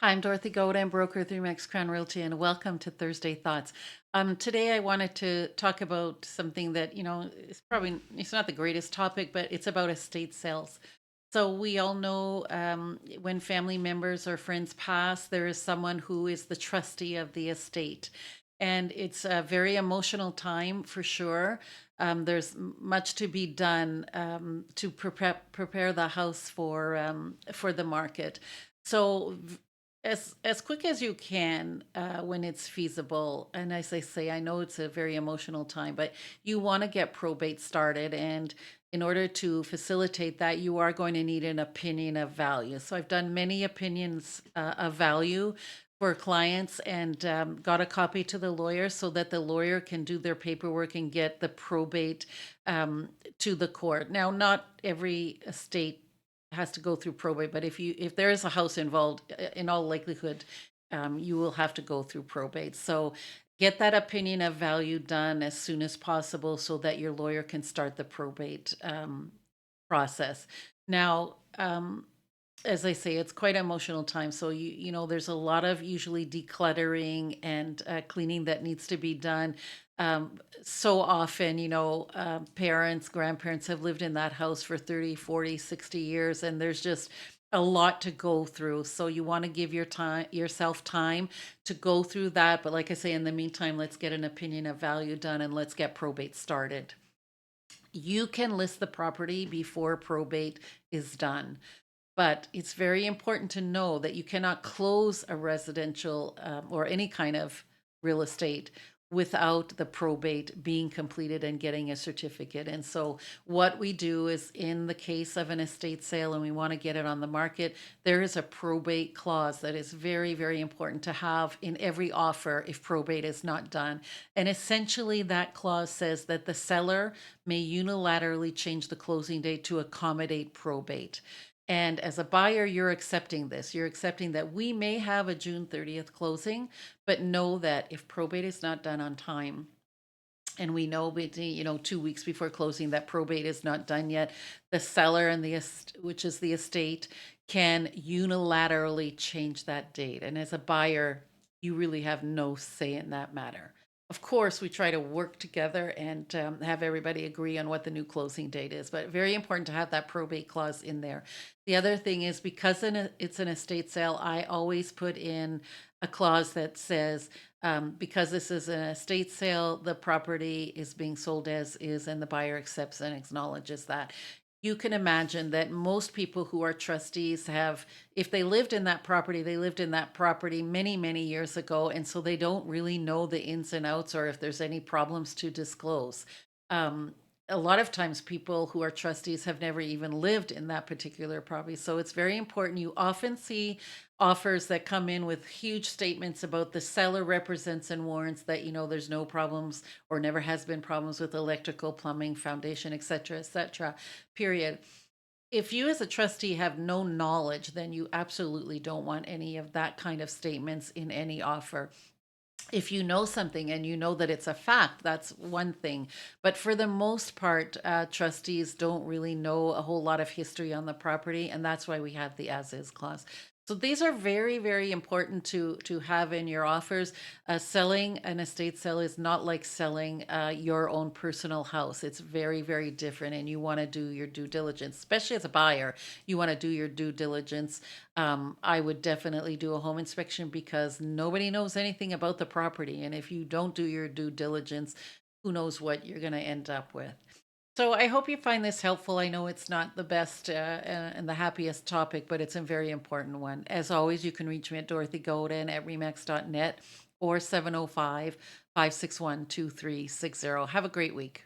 I'm Dorothy Godin, broker through Max Crown Realty, and welcome to Thursday Thoughts. Today, I wanted to talk about something that is probably it's not the greatest topic, but it's about estate sales. So we all know when family members or friends pass, there is someone who is the trustee of the estate, and it's a very emotional time for sure. There's much to be done to prepare the house for the market. So as quick as you can when it's feasible. And as I say, I know it's a very emotional time, but you want to get probate started. And in order to facilitate that, you are going to need an opinion of value. So I've done many opinions of value for clients and got a copy to the lawyer so that the lawyer can do their paperwork and get the probate to the court. Now, not every estate has to go through probate, but if there is a house involved, in all likelihood, you will have to go through probate. So get that opinion of value done as soon as possible so that your lawyer can start the probate process. Now, as I say, it's quite an emotional time. So there's a lot of usually decluttering and cleaning that needs to be done. So often, parents, grandparents have lived in that house for 30, 40, 60 years, and there's just a lot to go through. So you want to give yourself time to go through that. But like I say, in the meantime, let's get an opinion of value done and let's get probate started. You can list the property before probate is done. But it's very important to know that you cannot close a residential or any kind of real estate without the probate being completed and getting a certificate. And so, what we do is in the case of an estate sale and we want to get it on the market, there is a probate clause that is very, very important to have in every offer if probate is not done. And essentially, that clause says that the seller may unilaterally change the closing date to accommodate probate. And as a buyer, you're accepting this. You're accepting that we may have a June 30th closing, but know that if probate is not done on time, and we know 2 weeks before closing that probate is not done yet, the seller and which is the estate, can unilaterally change that date. And as a buyer, you really have no say in that matter. Of course, we try to work together and have everybody agree on what the new closing date is, but very important to have that probate clause in there. The other thing is because it's an estate sale, I always put in a clause that says because this is an estate sale, the property is being sold as is, and the buyer accepts and acknowledges that. You can imagine that most people who are trustees have, if they lived in that property, they lived in that property many, many years ago. And so they don't really know the ins and outs or if there's any problems to disclose. Um, a lot of times people who are trustees have never even lived in that particular property. So it's very important. You often see offers that come in with huge statements about the seller represents and warrants that there's no problems or never has been problems with electrical, plumbing, foundation, etc., period. If you as a trustee have no knowledge, then you absolutely don't want any of that kind of statements in any offer. If you know something and you know that it's a fact, that's one thing. But for the most part, trustees don't really know a whole lot of history on the property, and that's why we have the as is clause. So these are very, very important to have in your offers. Selling an estate sale is not like selling your own personal house. It's very, very different, and you want to do your due diligence, especially as a buyer. You want to do your due diligence. I would definitely do a home inspection because nobody knows anything about the property. And if you don't do your due diligence, who knows what you're going to end up with. So I hope you find this helpful. I know it's not the best and the happiest topic, but it's a very important one. As always, you can reach me at Dorothy Godin at remax.net or 705 561 2360. Have a great week.